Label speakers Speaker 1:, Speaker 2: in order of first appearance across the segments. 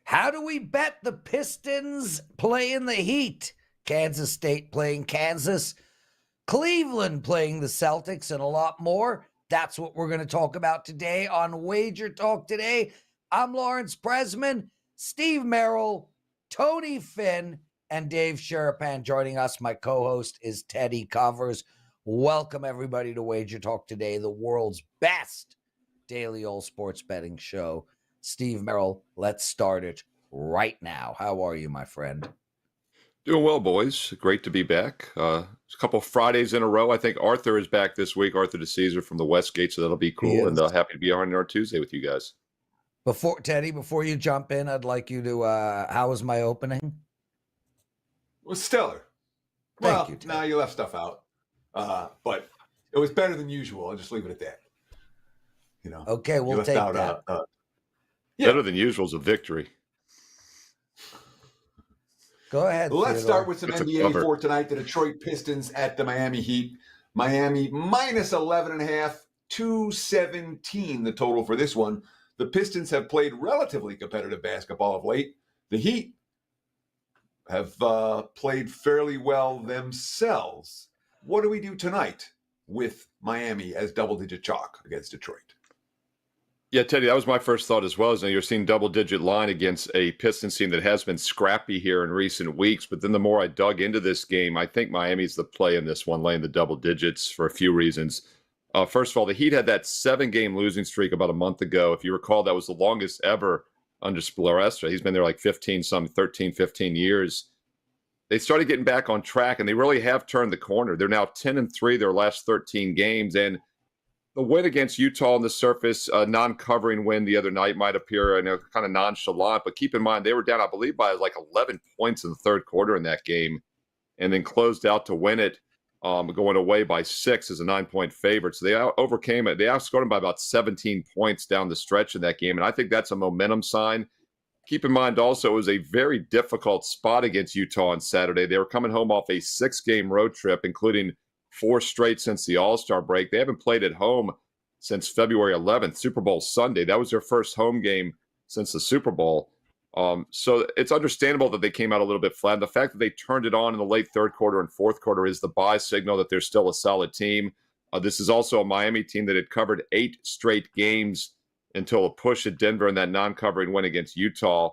Speaker 1: How do we bet the Pistons playing the Heat? Kansas State playing Kansas, Cleveland playing the Celtics, and a lot more. That's what we're going to talk about today on Wager Talk Today. I'm Lawrence Presman, Steve Merril, Tony Finn, and Dave Sharapan joining us. My co-host is Teddy Covers. Welcome, everybody, to Wager Talk Today, the world's best daily all sports betting show. Steve Merril, let's start it right now. How are you, my friend?
Speaker 2: Doing well, boys. Great to be back. A couple Fridays in a row. I think Arthur is back this week, Arthur DeCesar from the Westgate, so that'll be cool. And happy to be on our Tuesday with you guys.
Speaker 1: Teddy, before you jump in, I'd like you to, how was my opening?
Speaker 3: It was stellar.
Speaker 1: Thank you, Teddy.
Speaker 3: Now you left stuff out. But it was better than usual. I'll just leave it at that. You know.
Speaker 1: Okay, we'll take that.
Speaker 2: Better than usual is a victory.
Speaker 1: Go ahead.
Speaker 3: Let's start with some NBA for tonight. The Detroit Pistons at the Miami Heat. Miami minus 11.5, 217 the total for this one. The Pistons have played relatively competitive basketball of late. The Heat have played fairly well themselves. What do we do tonight with Miami as double-digit chalk against Detroit?
Speaker 2: Yeah, Teddy, that was my first thought as well. Is you're seeing double-digit line against a Pistons team that has been scrappy here in recent weeks. But then the more I dug into this game, I think Miami's the play in this one, laying the double digits for a few reasons. First of all, the Heat had that 7-game losing streak about a month ago. If you recall, that was the longest ever under Spolstra. He's been there like 13 years. They started getting back on track, and they really have turned the corner. They're now 10-3 their last 13 games, and the win against Utah on the surface, a non-covering win the other night might appear kind of nonchalant, but keep in mind they were down, I believe, by like 11 points in the third quarter in that game, and then closed out to win it, going away by 6 as a 9-point favorite. So they overcame it. They outscored them by about 17 points down the stretch in that game, and I think that's a momentum sign. Keep in mind also it was a very difficult spot against Utah on Saturday. They were coming home off a 6-game road trip, including 4 straight since the All-Star break. They haven't played at home since February 11th, Super Bowl Sunday. That was their first home game since the Super Bowl. So it's understandable that they came out a little bit flat. And the fact that they turned it on in the late third quarter and fourth quarter is the buy signal that they're still a solid team. This is also a Miami team that had covered 8 straight games until a push at Denver in that non-covering win against Utah.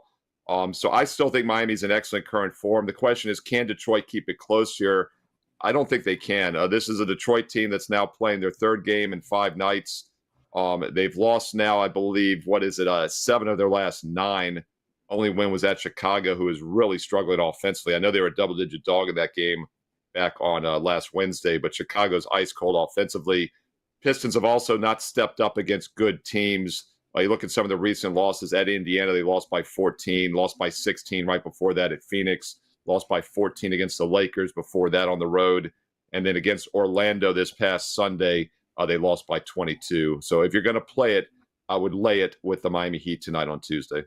Speaker 2: So I still think Miami's in excellent current form. The question is, can Detroit keep it close here? I don't think they can. This is a Detroit team that's now playing their 3rd game in 5 nights. They've lost now, I believe, 7 of their last 9. Only win was at Chicago, who is really struggling offensively. I know they were a double-digit dog in that game back on last Wednesday, but Chicago's ice cold offensively. Pistons have also not stepped up against good teams. You look at some of the recent losses at Indiana, they lost by 14, lost by 16 right before that at Phoenix, lost by 14 against the Lakers before that on the road. And then against Orlando this past Sunday, they lost by 22. So if you're going to play it, I would lay it with the Miami Heat tonight on Tuesday.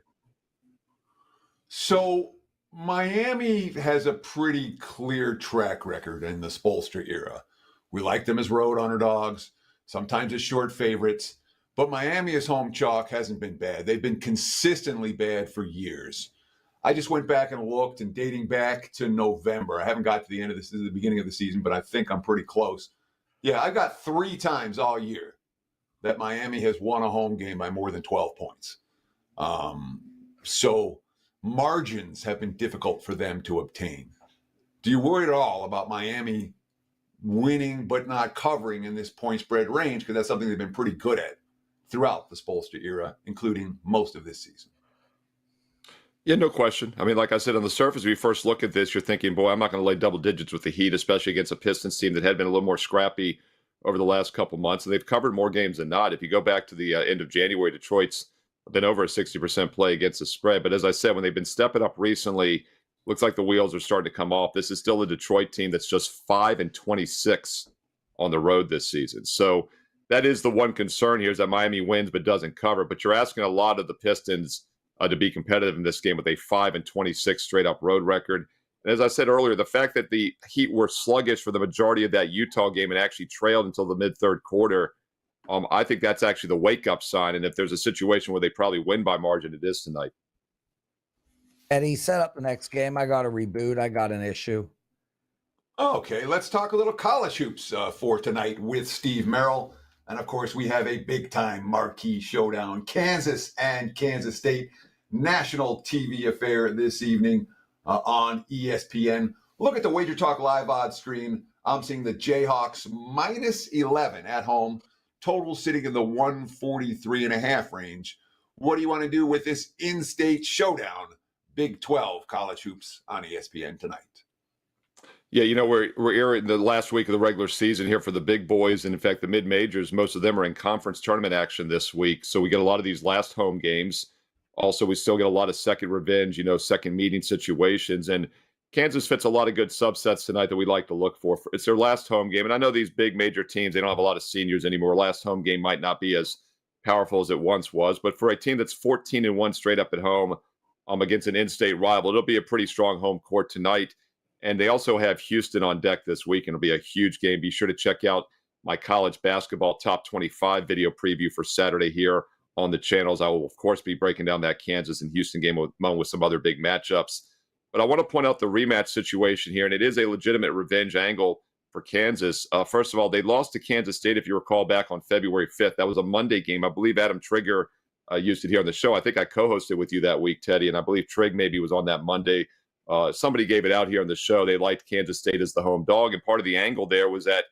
Speaker 3: So Miami has a pretty clear track record in the Spoelstra era. We like them as road underdogs, sometimes as short favorites. But Miami as home chalk hasn't been bad. They've been consistently bad for years. I just went back and looked, and dating back to November, I haven't got to the end of the beginning of the season, but I think I'm pretty close. Yeah, I got 3 times all year that Miami has won a home game by more than 12 points. So margins have been difficult for them to obtain. Do you worry at all about Miami winning but not covering in this point spread range? Because that's something they've been pretty good at throughout the Spoelstra era, including most of this season.
Speaker 2: Yeah, no question. I mean, like I said, on the surface, when you first look at this, you're thinking, boy, I'm not going to lay double digits with the Heat, especially against a Pistons team that had been a little more scrappy over the last couple months. And they've covered more games than not. If you go back to the end of January, Detroit's been over a 60% play against the spread. But as I said, when they've been stepping up recently, looks like the wheels are starting to come off. This is still a Detroit team that's just 5-26 on the road this season. So that is the one concern here, is that Miami wins but doesn't cover. But you're asking a lot of the Pistons to be competitive in this game with a 5-26 straight-up road record. And as I said earlier, the fact that the Heat were sluggish for the majority of that Utah game and actually trailed until the mid-third quarter, I think that's actually the wake-up sign. And if there's a situation where they probably win by margin, it is tonight.
Speaker 1: Eddie, set up the next game. I got a reboot. I got an issue.
Speaker 3: Okay, let's talk a little college hoops for tonight with Steve Merril. And of course, we have a big time marquee showdown, Kansas and Kansas State, national TV affair this evening on ESPN. Look at the WagerTalk live odds screen. I'm seeing the Jayhawks minus 11 at home, total sitting in the 143.5 range. What do you want to do with this in-state showdown? Big 12 college hoops on ESPN tonight.
Speaker 2: Yeah, you know, we're in the last week of the regular season here for the big boys. And in fact, the mid-majors, most of them are in conference tournament action this week. So we get a lot of these last home games. Also, we still get a lot of second revenge, you know, second meeting situations. And Kansas fits a lot of good subsets tonight that we like to look for. It's their last home game. And I know these big major teams, they don't have a lot of seniors anymore. Last home game might not be as powerful as it once was. But for a team that's 14-1 straight up at home against an in-state rival, it'll be a pretty strong home court tonight. And they also have Houston on deck this week, and it'll be a huge game. Be sure to check out my college basketball top 25 video preview for Saturday here on the channels. I will, of course, be breaking down that Kansas and Houston game along with some other big matchups. But I want to point out the rematch situation here, and it is a legitimate revenge angle for Kansas. First of all, they lost to Kansas State, if you recall, back on February 5th. That was a Monday game. I believe Adam Trigger used it here on the show. I think I co-hosted with you that week, Teddy, and I believe Trig maybe was on that Monday. Somebody gave it out here on the show. They liked Kansas State as the home dog. And part of the angle there was that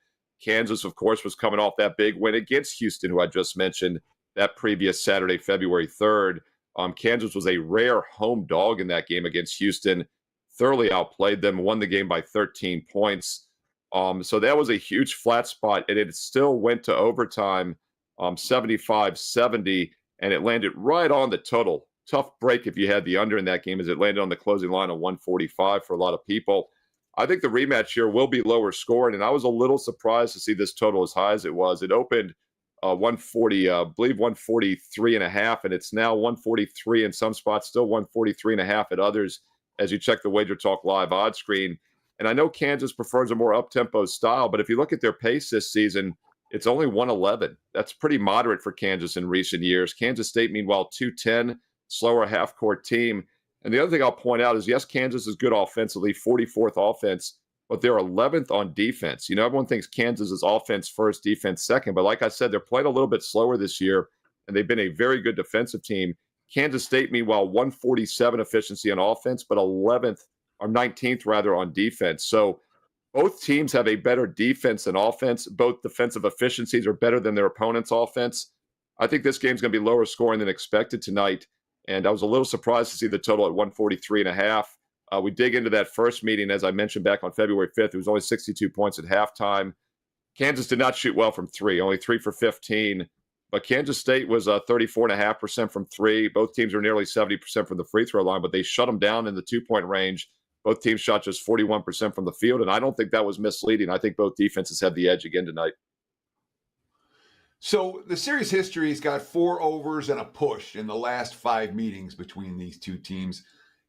Speaker 2: Kansas, of course, was coming off that big win against Houston, who I just mentioned, that previous Saturday, February 3rd. Kansas was a rare home dog in that game against Houston, thoroughly outplayed them, won the game by 13 points. So that was a huge flat spot, and it still went to overtime, 75-70, and it landed right on the total. Tough break if you had the under in that game, as it landed on the closing line of 145 for a lot of people. I think the rematch here will be lower scoring, and I was a little surprised to see this total as high as it was. It opened 140, I believe 143.5, and it's now 143 in some spots, still 143.5 at others as you check the WagerTalk live odds screen. And I know Kansas prefers a more up-tempo style, but if you look at their pace this season, it's only 111. That's pretty moderate for Kansas in recent years. Kansas State, meanwhile, 210. Slower half-court team. And the other thing I'll point out is, yes, Kansas is good offensively, 44th offense, but they're 11th on defense. You know, everyone thinks Kansas is offense first, defense second. But like I said, they're playing a little bit slower this year, and they've been a very good defensive team. Kansas State, meanwhile, 147 efficiency on offense, but 11th or 19th, rather, on defense. So both teams have a better defense than offense. Both defensive efficiencies are better than their opponent's offense. I think this game's going to be lower scoring than expected tonight. And I was a little surprised to see the total at 143.5. We dig into that first meeting, as I mentioned back on February 5th. It was only 62 points at halftime. Kansas did not shoot well from three, only 3 for 15. But Kansas State was 34.5% from three. Both teams are nearly 70% from the free throw line, but they shut them down in the two-point range. Both teams shot just 41% from the field, and I don't think that was misleading. I think both defenses had the edge again tonight.
Speaker 3: So the series history's got 4 overs and a push in the last 5 meetings between these two teams.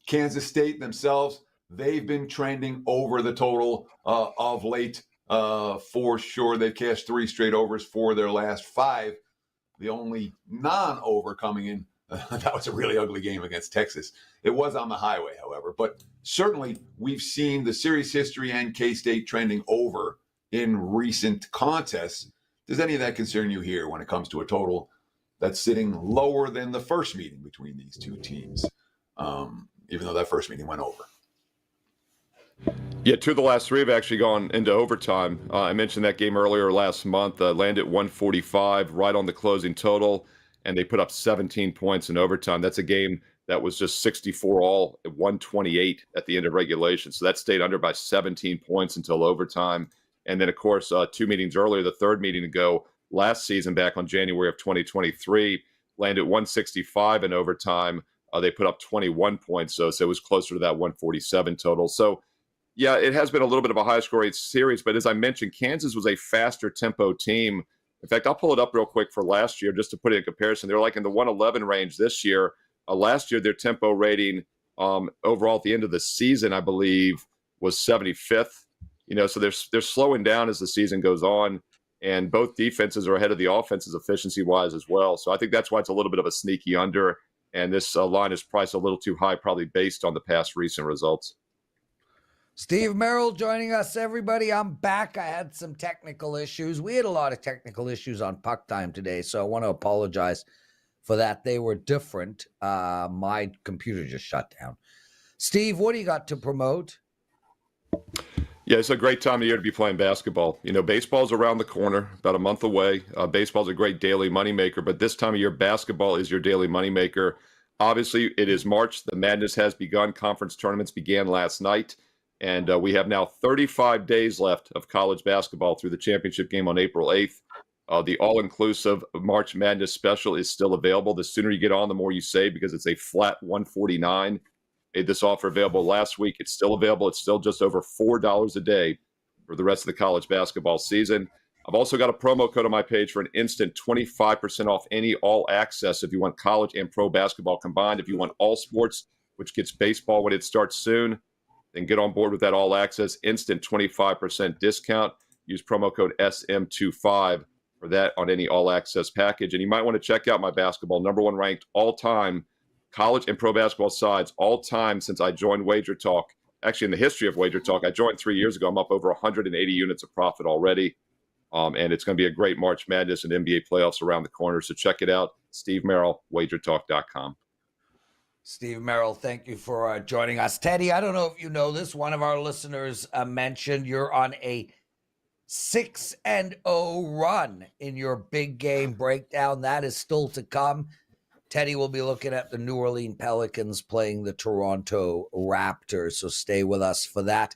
Speaker 3: Kansas State themselves, they've been trending over the total of late for sure. They've cashed 3 straight overs for their last 5. The only non-over coming in, that was a really ugly game against Texas. It was on the highway, however. But certainly we've seen the series history and K-State trending over in recent contests. Does any of that concern you here when it comes to a total that's sitting lower than the first meeting between these two teams, even though that first meeting went over?
Speaker 2: Yeah, 2 of the last 3 have actually gone into overtime. I mentioned that game earlier last month, landed 145 right on the closing total, and they put up 17 points in overtime. That's a game that was just 64 all at 128 at the end of regulation. So that stayed under by 17 points until overtime. And then, of course, 2 meetings earlier, the third meeting ago last season, back on January of 2023, landed 165 in overtime. They put up 21 points, so it was closer to that 147 total. So, yeah, it has been a little bit of a high-scoring series. But as I mentioned, Kansas was a faster tempo team. In fact, I'll pull it up real quick for last year just to put it in comparison. They're like in the 111 range this year. Last year, their tempo rating overall at the end of the season, I believe, was 75th. You know, so they're slowing down as the season goes on, and both defenses are ahead of the offenses efficiency-wise as well. So I think that's why it's a little bit of a sneaky under. and this line is priced a little too high, probably based on the past recent results.
Speaker 1: Steve Merril joining us, everybody. I'm back. I had some technical issues. We had a lot of technical issues on Puck Time today, so I want to apologize for that. They were different. My computer just shut down. Steve, what do you got to promote?
Speaker 2: Yeah, it's a great time of year to be playing basketball. You know, baseball's around the corner, about a month away. Baseball's a great daily moneymaker, but this time of year, basketball is your daily moneymaker. Obviously, it is March. The madness has begun. Conference tournaments began last night. And we have now 35 days left of college basketball through the championship game on April 8th. The all-inclusive March Madness special is still available. The sooner you get on, the more you save, because it's a flat $149. Made this offer available last week. It's still available. It's still just over $4 a day for the rest of the college basketball season. I've also got a promo code on my page for an instant 25% off any all-access if you want college and pro basketball combined. If you want all sports, which gets baseball when it starts soon, then get on board with that all-access instant 25% discount. Use promo code SM25 for that on any all-access package. And you might want to check out my basketball #1 ranked all-time college and pro basketball sides all-time since I joined WagerTalk. Actually, in the history of WagerTalk, I joined 3 years ago. I'm up over 180 units of profit already. And it's going to be a great March Madness and NBA playoffs around the corner. So check it out. Steve Merril, WagerTalk.com.
Speaker 1: Steve Merril, thank you for joining us. Teddy, I don't know if you know this. One of our listeners mentioned you're on a 6-0 run in your big game breakdown. That is still to come. Teddy will be looking at the New Orleans Pelicans playing the Toronto Raptors, so stay with us for that.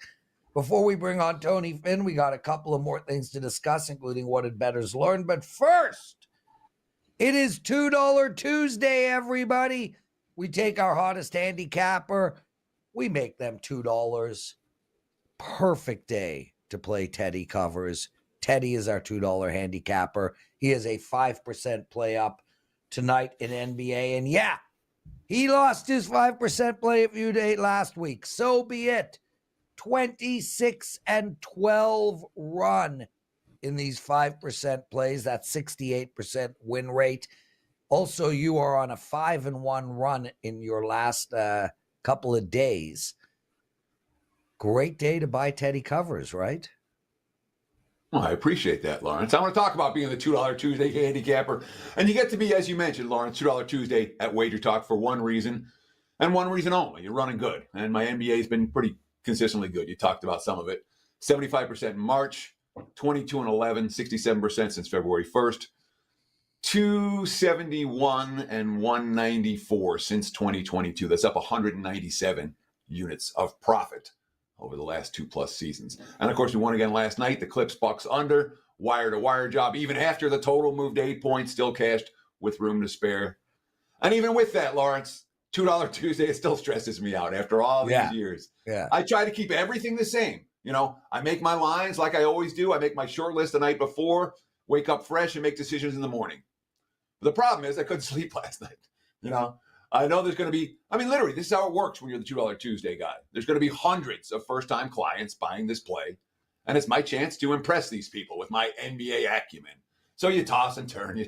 Speaker 1: Before we bring on Tony Finn, we got a couple of more things to discuss, including what did bettors learn. But first, it is $2 Tuesday, everybody. We take our hottest handicapper. We make them $2. Perfect day to play Teddy covers. Teddy is our $2 handicapper. He is a 5% play up tonight in NBA. And yeah, he lost his 5% play if you date last week. So be it. 26-12 run in these 5% plays. That's 68% win rate. Also, you are on a 5-1 run in your last couple of days. Great day to buy Teddy covers, right?
Speaker 3: Well, I appreciate that, Lawrence. I want to talk about being the $2 Tuesday handicapper. And you get to be, as you mentioned, Lawrence, $2 Tuesday at WagerTalk for one reason, and one reason only. You're running good. And my NBA has been pretty consistently good. You talked about some of it. 75% in March, 22-11, 67% since February 1st. 271 and 194 since 2022. That's up 197 units of profit over the last 2+ seasons. And of course, we won again last night. The Clips Bucks under, wire to wire job. Even after the total moved to 8 points, still cashed with room to spare. And even with that, Lawrence, $2 Tuesday, it still stresses me out after all these years.
Speaker 1: Yeah.
Speaker 3: I try to keep everything the same. You know, I make my lines like I always do. I make my short list the night before, wake up fresh, and make decisions in the morning. The problem is I couldn't sleep last night. You know, I know there's going to be, literally, this is how it works when you're the $2 Tuesday guy. There's going to be hundreds of first-time clients buying this play, and it's my chance to impress these people with my NBA acumen. So you toss and turn, I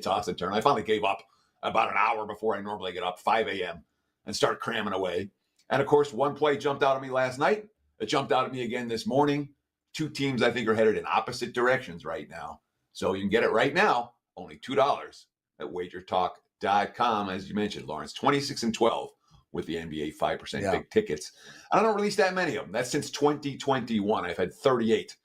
Speaker 3: finally gave up about an hour before I normally get up, 5 a.m., and start cramming away. And of course, one play jumped out at me last night. It jumped out at me again this morning. Two teams, I think, are headed in opposite directions right now. So you can get it right now, only $2 at WagerTalk.com, as you mentioned, Lawrence. 26-12 with the NBA 5% big tickets. I don't release that many of them. That's since 2021. I've had 38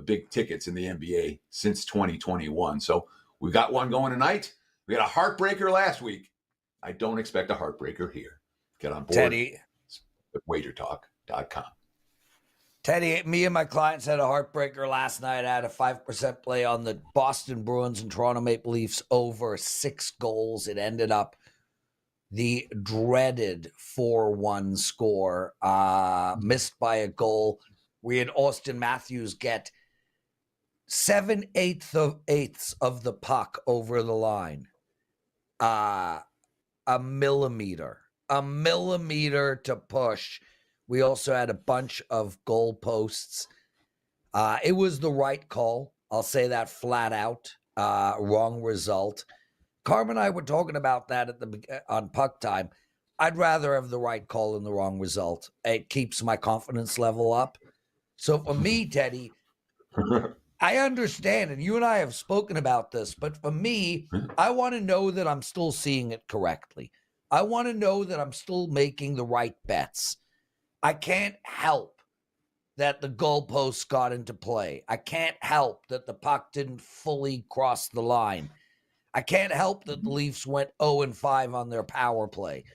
Speaker 3: big tickets in the NBA since 2021. So we've got one going tonight. We had a heartbreaker last week. I don't expect a heartbreaker here. Get on board.
Speaker 1: Teddy.
Speaker 3: At WagerTalk.com.
Speaker 1: Teddy, me and my clients had a heartbreaker last night. I had a 5% play on the Boston Bruins and Toronto Maple Leafs over 6 goals. It ended up the dreaded 4-1 score, missed by a goal. We had Austin Matthews get 7/8 of the puck over the line. A millimeter to push. We also had a bunch of goal posts. It was the right call. I'll say that flat out. Wrong result. Carmen and I were talking about that on Puck Time. I'd rather have the right call than the wrong result. It keeps my confidence level up. So for me, Teddy, I understand, and you and I have spoken about this, but for me, I want to know that I'm still seeing it correctly. I want to know that I'm still making the right bets. I can't help that the goalposts got into play. I can't help that the puck didn't fully cross the line. I can't help that the Leafs went 0-5 on their power play.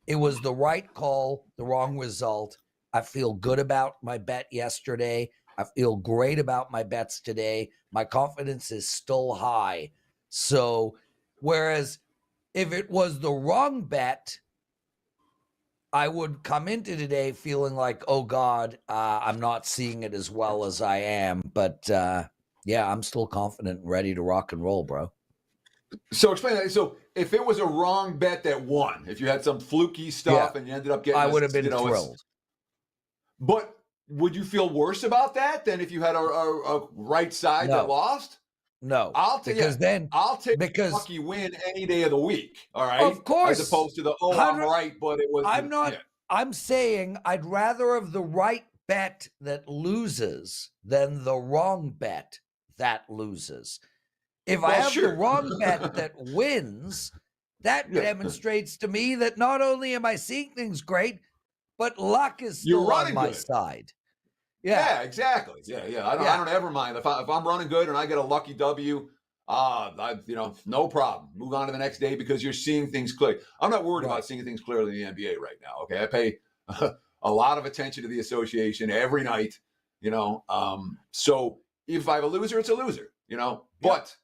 Speaker 1: It was the right call, the wrong result. I feel good about my bet yesterday. I feel great about my bets today. My confidence is still high. So, whereas if it was the wrong bet, I would come into today feeling like, oh God, I'm not seeing it as well as I am. But yeah, I'm still confident and ready to rock and roll, bro.
Speaker 3: So explain that. So if it was a wrong bet that won, if you had some fluky stuff and you ended up getting,
Speaker 1: I would have been thrilled.
Speaker 3: But would you feel worse about that than if you had a right side that lost?
Speaker 1: No,
Speaker 3: I'll take
Speaker 1: because
Speaker 3: a lucky win any day of the week. All right,
Speaker 1: of course,
Speaker 3: as opposed to the I'm right, but it was.
Speaker 1: I'm not. Yeah. I'm saying I'd rather have the right bet that loses than the wrong bet that loses. If I have the wrong bet that wins, that demonstrates to me that not only am I seeing things great, but luck is still on my side.
Speaker 3: Yeah, exactly. Yeah. I don't ever mind if I'm running good and I get a lucky W. No problem. Move on to the next day because you're seeing things clearly. I'm not worried about seeing things clearly in the NBA right now. Okay, I pay a lot of attention to the association every night. So if I have a loser, it's a loser. But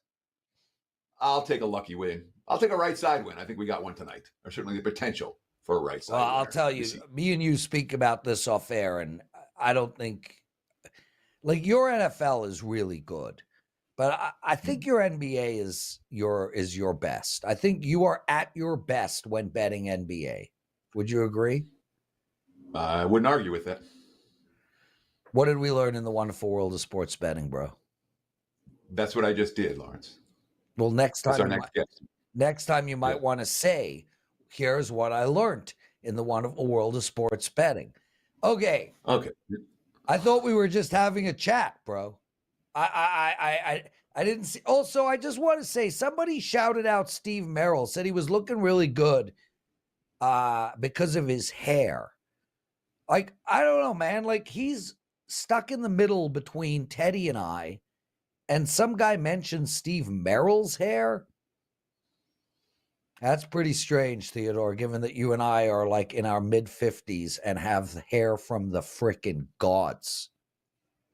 Speaker 3: I'll take a lucky win. I'll take a right side win. I think we got one tonight, or certainly the potential for a right side.
Speaker 1: Well, I'll tell you, me and you speak about this off air, and I don't think your NFL is really good, but I think your NBA is your best. I think you are at your best when betting NBA. Would you agree?
Speaker 3: I wouldn't argue with that.
Speaker 1: What did we learn in the wonderful world of sports betting, bro?
Speaker 3: That's what I just did, Lawrence.
Speaker 1: Well, next time you might want to say, here's what I learned in the wonderful world of sports betting. Okay. I thought we were just having a chat, bro. I didn't see. Also, I just want to say somebody shouted out Steve Merril, said he was looking really good because of his hair. I don't know, man. He's stuck in the middle between Teddy and I, and some guy mentioned Steve Merril's hair. That's pretty strange, Theodore, given that you and I are in our mid-50s and have hair from the frickin' gods.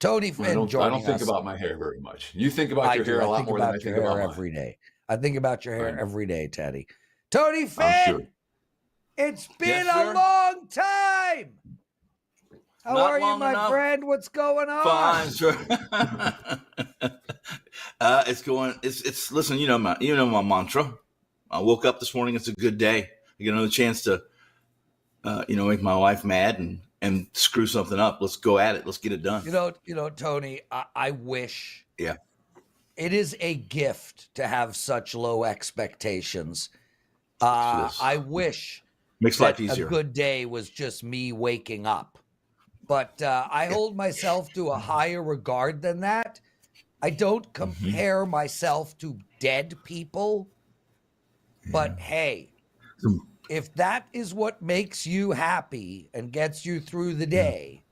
Speaker 1: Tony Finn joining us.
Speaker 3: I don't think about my hair very much. You think about your hair a lot more than I think about mine.
Speaker 1: Every day. I think about your hair every day, Teddy. Tony Finn, it's been a long time. How are you, my friend? What's going on?
Speaker 4: Fine, sir. It's going. It's. Listen, you know my mantra. I woke up this morning. It's a good day. I get another chance to, make my wife mad and screw something up. Let's go at it. Let's get it done.
Speaker 1: Tony, I wish.
Speaker 4: Yeah.
Speaker 1: It is a gift to have such low expectations. I wish
Speaker 4: makes life easier.
Speaker 1: A good day was just me waking up. But I hold myself to a higher regard than that. I don't compare myself to dead people. But hey, if that is what makes you happy and gets you through the day,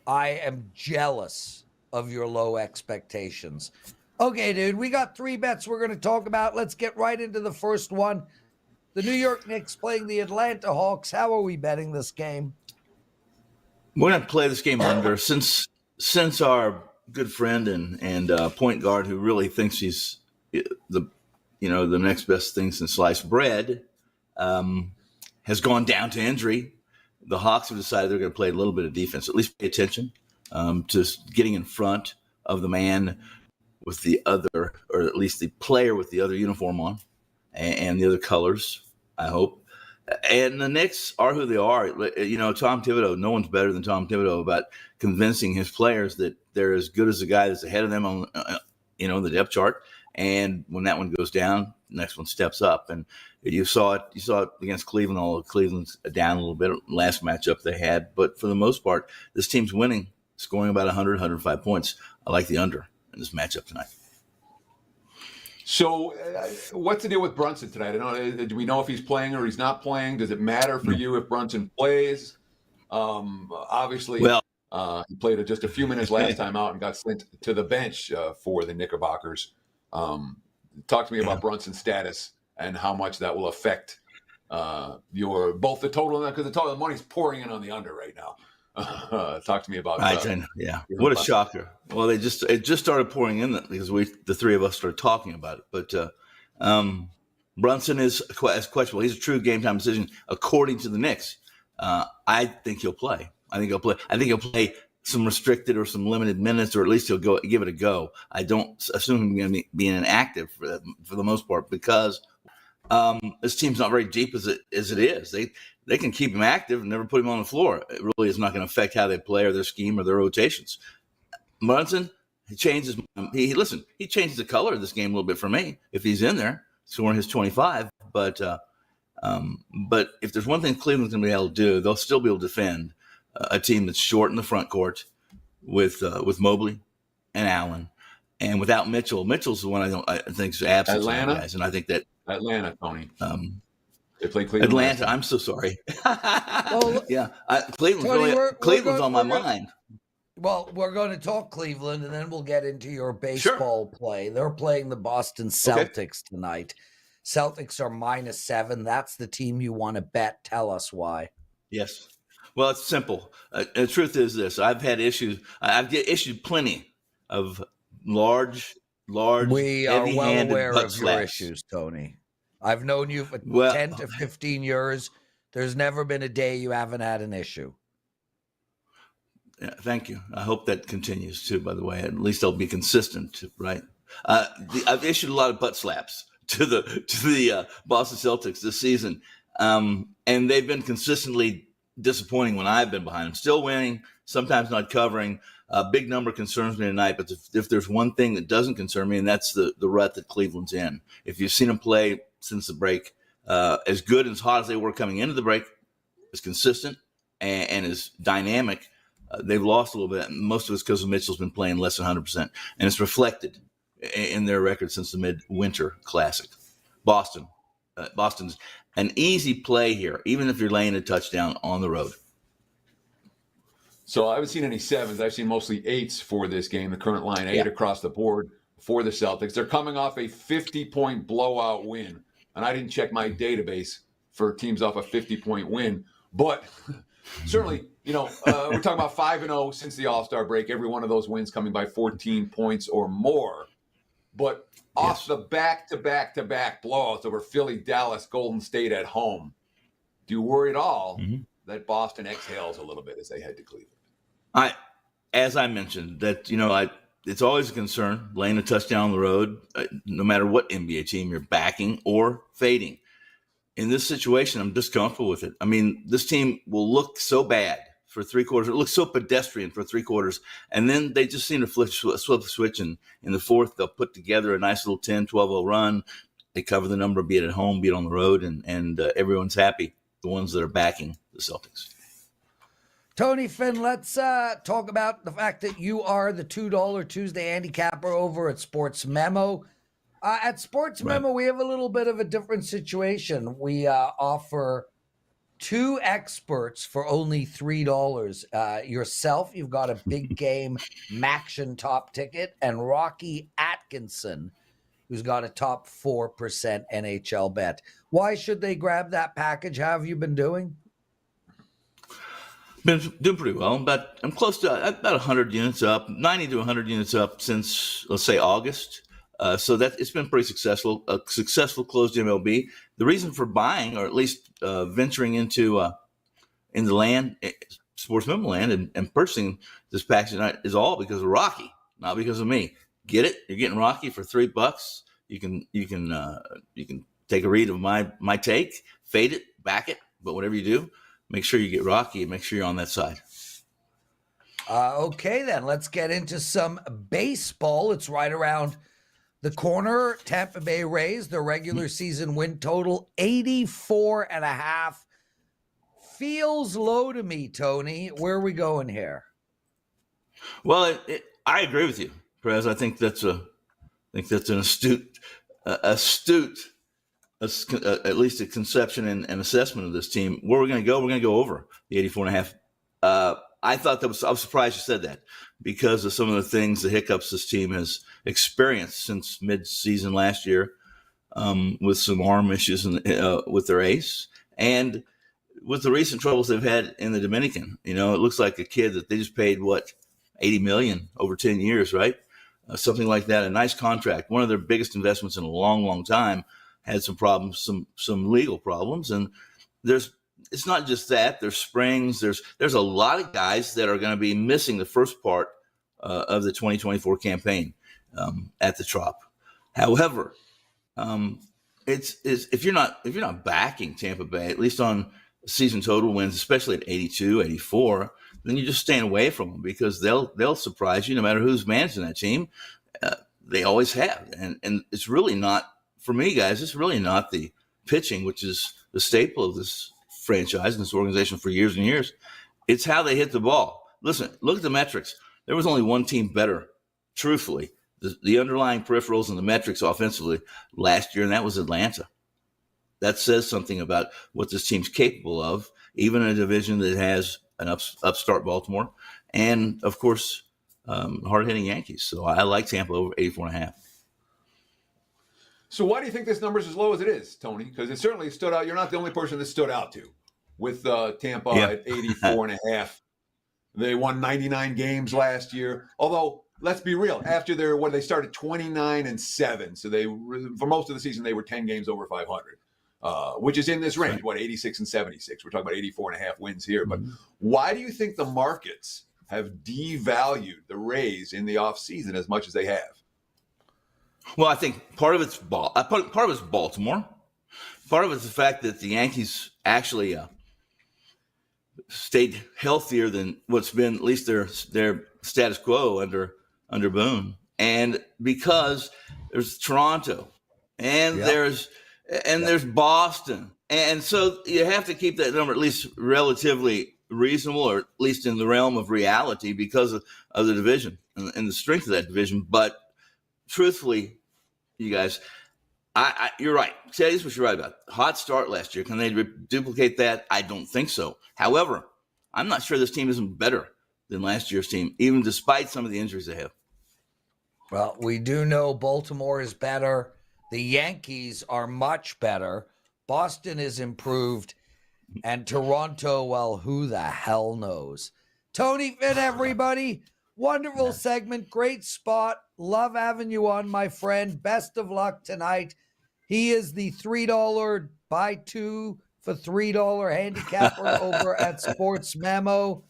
Speaker 1: I am jealous of your low expectations. Okay, dude, we got 3 bets we're going to talk about. Let's get right into the first one. The New York Knicks playing the Atlanta Hawks. How are we betting this game?
Speaker 4: We're going to play this game under since our good friend and point guard who really thinks he's the next best thing since sliced bread has gone down to injury. The Hawks have decided they're going to play a little bit of defense, at least pay attention to getting in front of the man with the other, or at least the player with the other uniform on and the other colors, I hope. And the Knicks are who they are. Tom Thibodeau, no one's better than Tom Thibodeau about convincing his players that they're as good as the guy that's ahead of them on, the depth chart. And when that one goes down, the next one steps up. And you saw it against Cleveland, although Cleveland's down a little bit last matchup they had. But for the most part, this team's winning, scoring about 100, 105 points. I like the under in this matchup tonight.
Speaker 3: So what's the deal with Brunson tonight? I don't know. Do we know if he's playing or he's not playing? Does it matter for you if Brunson plays? Obviously, he played just a few minutes last time out and got sent to the bench for the Knickerbockers. Talk to me about Brunson's status and how much that will affect both the total, because the money's pouring in on the under right now. Talk to me about
Speaker 4: what a shocker. Well, it just started pouring in because the three of us started talking about it. But Brunson is questionable. He's a true game time decision according to the Knicks. I think he'll play. I think he'll play some restricted or some limited minutes, or at least he'll give it a go. I don't assume he's going to be inactive for the most part, because this team's not very deep as it is. They can keep him active and never put him on the floor. It really is not going to affect how they play or their scheme or their rotations. Brunson, he changes the color of this game a little bit for me if he's in there scoring his 25. But if there's one thing Cleveland's going to be able to do, they'll still be able to defend a team that's short in the front court with Mobley and Allen, and without Mitchell. Mitchell's the one I think is absent.
Speaker 3: Atlanta,
Speaker 4: guys, and I think that
Speaker 3: Atlanta, Tony. They play Cleveland.
Speaker 4: Atlanta. I'm so sorry. Cleveland's on my mind.
Speaker 1: Well, we're going to talk Cleveland, and then we'll get into your baseball play. They're playing the Boston Celtics tonight. Celtics are -7. That's the team you want to bet. Tell us why.
Speaker 4: Yes. Well, it's simple. The truth is this. I've had issues. I've issued plenty of large,
Speaker 1: we are well aware of
Speaker 4: slaps.
Speaker 1: your issues, Tony. I've known you for 10 to 15 years. There's never been a day you haven't had an issue.
Speaker 4: Yeah, thank you. I hope that continues too, by the way. At least I'll be consistent, right? I've issued a lot of butt slaps to the Boston Celtics this season. And they've been consistently disappointing when I've been behind them. Still winning, sometimes not covering. A big number concerns me tonight, but if there's one thing that doesn't concern me, and that's the rut that Cleveland's in. If you've seen them play since the break, as good and as hot as they were coming into the break, as consistent and as dynamic, they've lost a little bit. Most of it's because Mitchell's been playing less than 100%, and it's reflected in their record since the Midwinter Classic. Boston's an easy play here, even if you're laying a touchdown on the road.
Speaker 3: So I haven't seen any 7s. I've seen mostly 8s for this game. The current line 8 across the board for the Celtics. They're coming off a 50-point blowout win, and I didn't check my database for teams off a 50-point win, but certainly, we're talking about 5-0 since the All-Star break. Every one of those wins coming by 14 points or more. But off the back-to-back blowouts over Philly, Dallas, Golden State at home, do you worry at all that Boston exhales a little bit as they head to Cleveland?
Speaker 4: As I mentioned, that it's always a concern laying a touchdown on the road, no matter what NBA team you're backing or fading. In this situation, I'm just comfortable with it. I mean, this team will look so bad for 3 quarters. It looks so pedestrian for 3 quarters. And then they just seem to flip the switch. And in the fourth, they'll put together a nice little 10-12-0 run. They cover the number, be it at home, be it on the road, and everyone's happy, the ones that are backing the Celtics.
Speaker 1: Tony Finn, let's talk about the fact that you are the $2 Tuesday handicapper over at Sportmemo. At Sportmemo, we have a little bit of a different situation. We offer 2 experts for only $3. Yourself, you've got a big game Maction top ticket, and Rocky Atkinson, who's got a top 4% NHL bet. Why should they grab that package? How have you been doing?
Speaker 4: Been doing pretty well, but I'm close to about 100 units up, 90 to 100 units up since, let's say, August. So that it's been pretty successful. A successful closed MLB. The reason for buying, or at least venturing into the land, Sportsmemo land, and purchasing this package tonight is all because of Rocky, not because of me. Get it? You're getting Rocky for $3. You can take a read of my take, fade it, back it, but whatever you do, make sure you get Rocky and make sure you're on that side.
Speaker 1: Okay, then let's get into some baseball. It's right around The corner, Tampa Bay Rays, the regular season win total 84.5. Feels low to me, Tony. Where are we going here?
Speaker 4: Well, I agree with you, Prez. I think that's an astute, at least a conception and assessment of this team. Where we're going to go over the 84.5. I was surprised you said that because of some of the things, the hiccups this team has experienced since mid-season last year, with some arm issues with their ace and with the recent troubles they've had in the Dominican. It looks like a kid that they just paid $80 million over 10 years, right? Something like that. A nice contract. One of their biggest investments in a long, long time. Had some problems, some legal problems, and it's not just that. There's springs. There's a lot of guys that are going to be missing the first part of the 2024 campaign at the Trop. However, it's if you're not backing Tampa Bay, at least on season total wins, especially at 82, 84, then you're just staying away from them because they'll surprise you no matter who's managing that team. They always have, and it's really not. For me, guys, it's really not the pitching, which is the staple of this franchise and this organization for years and years. It's how they hit the ball. Listen, look at the metrics. There was only one team better, truthfully, the underlying peripherals and the metrics offensively last year, and that was Atlanta. That says something about what this team's capable of, even in a division that has an upstart Baltimore and, of course, hard-hitting Yankees. So I like Tampa over 84.5.
Speaker 3: So why do you think this number is as low as it is, Tony? Because it certainly stood out. You're not the only person that stood out to with Tampa at 84.5. They won 99 games last year. Although, let's be real, after they started 29-7. So for most of the season, they were 10 games over 500, which is in this range, 86 and 76. We're talking about 84.5 wins here. But why do you think the markets have devalued the Rays in the offseason as much as they have?
Speaker 4: Well, I think part of it's Baltimore. Part of it's the fact that the Yankees actually stayed healthier than what's been at least their status quo under Boone, and because there's Toronto and there's Boston, and so you have to keep that number at least relatively reasonable, or at least in the realm of reality, because of the division and the strength of that division. But truthfully, you guys, you're right. Teddy, this is what you're right about. Hot start last year. Can they duplicate that? I don't think so. However, I'm not sure this team isn't better than last year's team, even despite some of the injuries they have.
Speaker 1: Well, we do know Baltimore is better. The Yankees are much better. Boston is improved. And Toronto, well, who the hell knows? Tony Finn, everybody. Wonderful segment. Great spot. Love having you on, my friend. Best of luck tonight. He is the $3 buy two for $3 handicapper over at Sportmemo.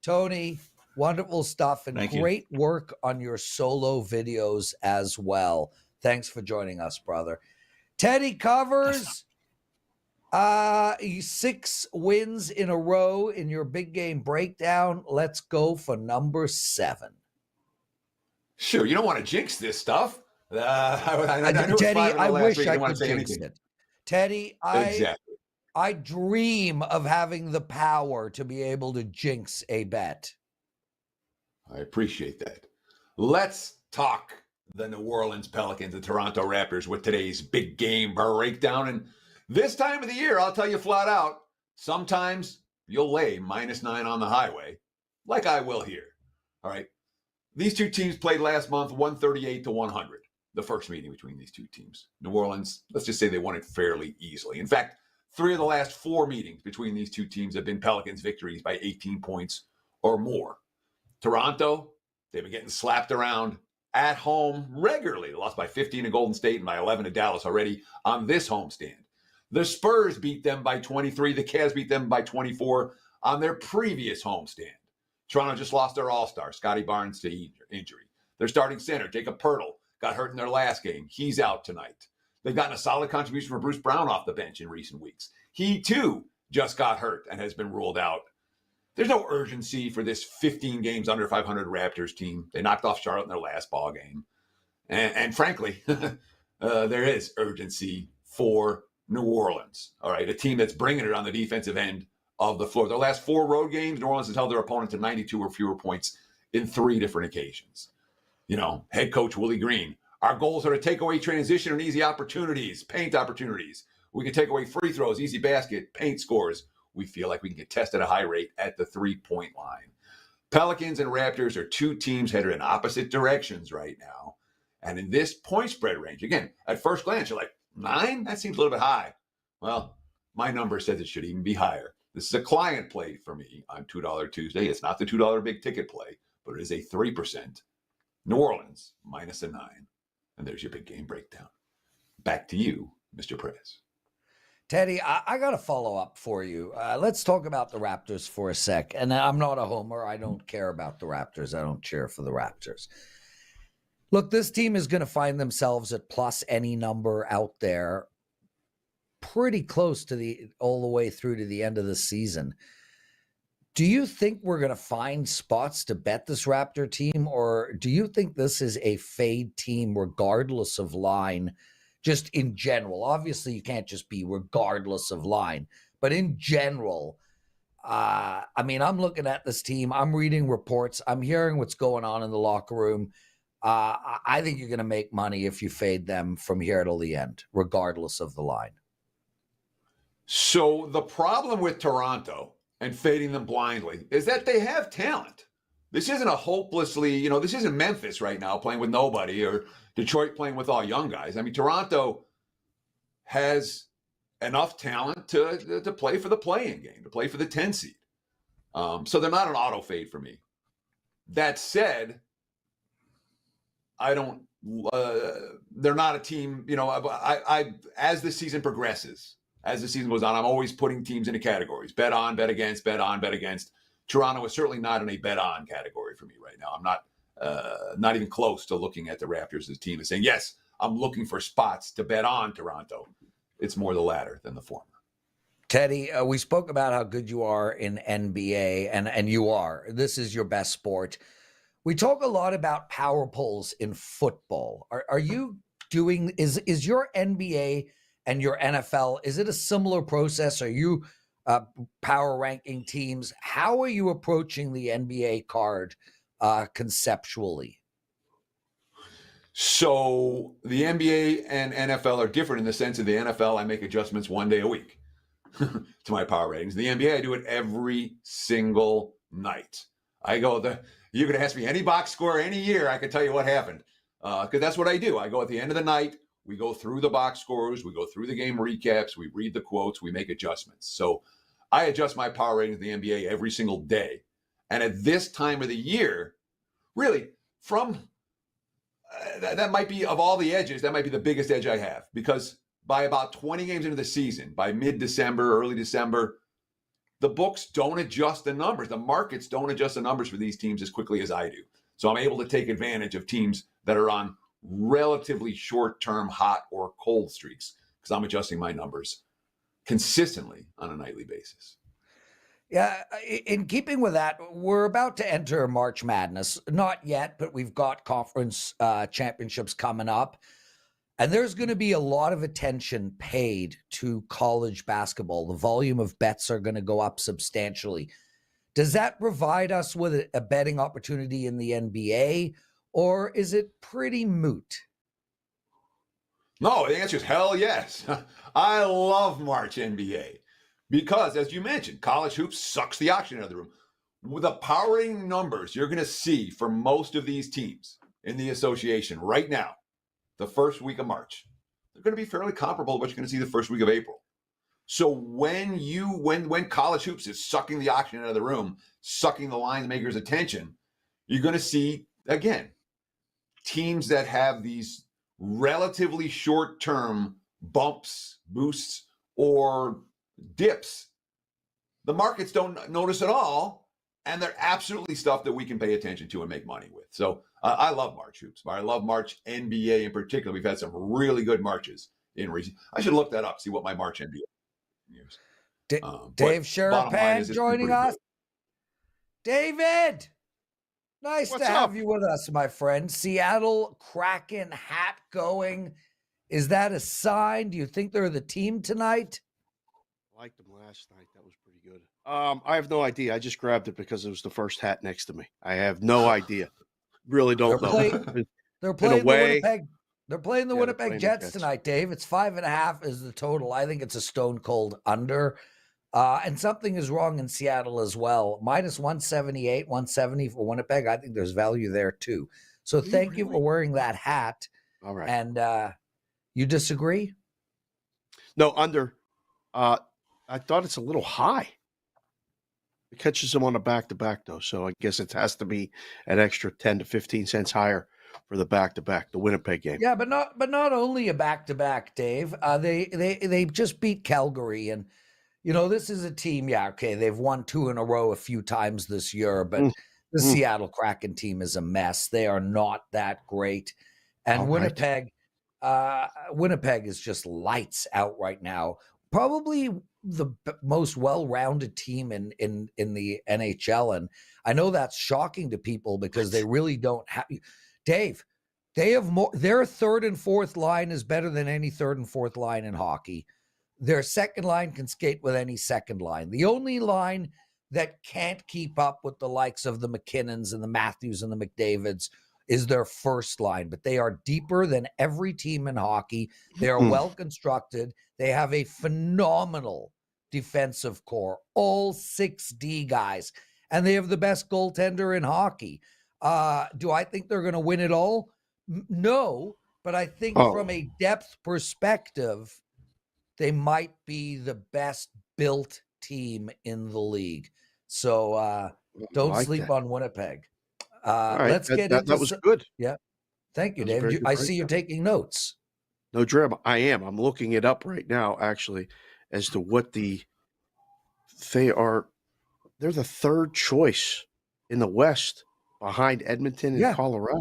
Speaker 1: Tony, wonderful stuff and great work on your solo videos as well. Thanks for joining us, brother. Teddy covers 6 wins in a row in your big game breakdown. Let's go for number 7.
Speaker 3: Sure, you don't want to jinx this stuff.
Speaker 1: Teddy, I wish I could jinx it. Teddy, I dream of having the power to be able to jinx a bet.
Speaker 3: I appreciate that. Let's talk the New Orleans Pelicans and Toronto Raptors with today's big game breakdown. And this time of the year, I'll tell you flat out, sometimes you'll lay -9 on the highway, like I will here. All right. These two teams played last month, 138-100, the first meeting between these two teams. New Orleans, let's just say they won it fairly easily. In fact, 3 of the last 4 meetings between these two teams have been Pelicans victories by 18 points or more. Toronto, they've been getting slapped around at home regularly. They lost by 15 to Golden State and by 11 to Dallas already on this homestand. The Spurs beat them by 23. The Cavs beat them by 24 on their previous homestand. Toronto just lost their all-star, Scotty Barnes, to injury. Their starting center, Jacob Poeltl, got hurt in their last game. He's out tonight. They've gotten a solid contribution from Bruce Brown off the bench in recent weeks. He, too, just got hurt and has been ruled out. There's no urgency for this 15 games under 500 Raptors team. They knocked off Charlotte in their last ball game. And frankly, there is urgency for New Orleans. All right, a team that's bringing it on the defensive end of the floor. Their last 4 road games, New Orleans has held their opponent to 92 or fewer points in 3 different occasions. Head coach Willie Green. Our goals are to take away transition and easy opportunities, paint opportunities. We can take away free throws, easy basket, paint scores. We feel like we can get tested at a high rate at the 3-point line. Pelicans and Raptors are 2 teams headed in opposite directions right now. And in this point spread range, again, at first glance, you're like, 9? That seems a little bit high. Well, my number says it should even be higher. This is a client play for me on $2 Tuesday. It's not the $2 big ticket play, but it is a 3%. New Orleans minus a 9. And there's your big game breakdown. Back to you, Mr. Prez.
Speaker 1: Teddy, I got a follow-up for you. Let's talk about the Raptors for a sec. And I'm not a homer. I don't care about the Raptors. I don't cheer for the Raptors. Look, this team is going to find themselves at plus any number out there pretty close to all the way through to the end of the season. Do you think we're going to find spots to bet this Raptor team, or do you think this is a fade team regardless of line, just in general? Obviously, you can't just be regardless of line, but in general, I'm looking at this team. I'm reading reports. I'm hearing what's going on in the locker room. I think you're going to make money if you fade them from here till the end, regardless of the line.
Speaker 3: So the problem with Toronto and fading them blindly is that they have talent. This isn't a hopelessly, this isn't Memphis right now playing with nobody, or Detroit playing with all young guys. I mean, Toronto has enough talent to play for the play-in game, to play for the 10 seed. So they're not an auto fade for me. That said, they're not a team, as the season progresses, as the season goes on, I'm always putting teams into categories. Bet on, bet against, bet on, bet against. Toronto is certainly not in a bet on category for me right now. I'm not even close to looking at the Raptors as a team and saying, yes, I'm looking for spots to bet on Toronto. It's more the latter than the former.
Speaker 1: Teddy, we spoke about how good you are in NBA, and you are. This is your best sport. We talk a lot about power polls in football. Are you doing, is your NBA and your NFL, is it a similar process? Are you power ranking teams? How are you approaching the NBA card conceptually?
Speaker 3: So the NBA and NFL are different in the sense of the NFL, I make adjustments 1 day a week to my power ratings. The NBA, I do it every single night. You could ask me any box score any year, I could tell you what happened. Because that's what I do. I go at the end of the night, we go through the box scores, we go through the game recaps, we read the quotes, we make adjustments. So I adjust my power ratings in the NBA every single day. And at this time of the year, really, from that might be, of all the edges, that might be the biggest edge I have. Because by about 20 games into the season, by mid-December, early December, the books don't adjust the numbers. The markets don't adjust the numbers for these teams as quickly as I do. So I'm able to take advantage of teams that are on relatively short-term hot or cold streaks because I'm adjusting my numbers consistently on a nightly basis.
Speaker 1: Yeah, in keeping with that, we're about to enter March Madness. Not yet, but we've got conference championships coming up. And there's going to be a lot of attention paid to college basketball. The volume of bets are going to go up substantially. Does that provide us with a betting opportunity in the NBA, or is it pretty moot?
Speaker 3: No, the answer is hell yes. I love March NBA because, as you mentioned, college hoops sucks the oxygen out of the room. With the powering numbers you're going to see for most of these teams in the association right now, the first week of March, they're going to be fairly comparable to what you're going to see the first week of April. So when college hoops is sucking the oxygen out of the room, sucking the line makers' attention, you're going to see, again, teams that have these relatively short-term bumps, boosts, or dips. The markets don't notice at all, and they're absolutely stuff that we can pay attention to and make money with. So I love March hoops. I love March NBA in particular. We've had some really good Marches in recent. I should look that up, see what my March NBA is.
Speaker 1: Dave Sharapan joining us. David! Nice
Speaker 2: What's
Speaker 1: to have
Speaker 2: up?
Speaker 1: you with us, my friend. Seattle Kraken hat going. Is that a sign? Do you think they're the team tonight?
Speaker 5: I liked them last night. That was pretty good. I have no idea. I just grabbed it because it was the first hat next to me. I have no idea. Really
Speaker 1: They're
Speaker 5: don't know.
Speaker 1: playing. They're
Speaker 5: Been
Speaker 1: playing the
Speaker 5: away.
Speaker 1: Winnipeg. They're playing the
Speaker 5: Yeah, they're
Speaker 1: Winnipeg
Speaker 5: playing the
Speaker 1: Jets
Speaker 5: Jets.
Speaker 1: tonight, Dave. It's 5.5 is the total. I think it's a stone cold under. And something is wrong in Seattle as well. Minus 178, 170 for Winnipeg. I think there's value there too. So thank you for
Speaker 5: Really?
Speaker 1: wearing that hat.
Speaker 5: All right.
Speaker 1: And you disagree?
Speaker 5: No, under. I thought it's a little high. It catches them on a back-to-back, though, so I guess it has to be an extra 10 to 15 cents higher for the back-to-back, the Winnipeg game.
Speaker 1: Yeah, but not only a back-to-back, Dave. They just beat Calgary, and this is a team. Yeah, okay, they've won 2 in a row a few times this year, but the Seattle Kraken team is a mess. They are not that great, and
Speaker 5: All right.
Speaker 1: Winnipeg is just lights out right now. Probably the most well-rounded team in the NHL, and I know that's shocking to people because they really don't have. Dave, they have more. Their third and fourth line is better than any third and fourth line in hockey. Their second line can skate with any second line. The only line that can't keep up with the likes of the McKinnons and the Matthews and the McDavids is their first line, but they are deeper than every team in hockey. They are well constructed. They have a phenomenal defensive core, all 6D guys, and they have the best goaltender in hockey. Do I think they're going to win it all? No, but I think from a depth perspective, they might be the best built team in the league. So don't
Speaker 5: like
Speaker 1: sleep
Speaker 5: that.
Speaker 1: on Winnipeg.
Speaker 5: All right.
Speaker 1: Let's get into
Speaker 5: that was good.
Speaker 1: Yeah. Thank you,
Speaker 5: That was a very
Speaker 1: Dave.
Speaker 5: good
Speaker 1: I see you're
Speaker 5: breakdown.
Speaker 1: taking notes.
Speaker 5: No drama. I am. I'm looking it up right now, actually, as to what they are. They're the third choice in the West behind Edmonton and
Speaker 1: Yeah.
Speaker 5: Colorado.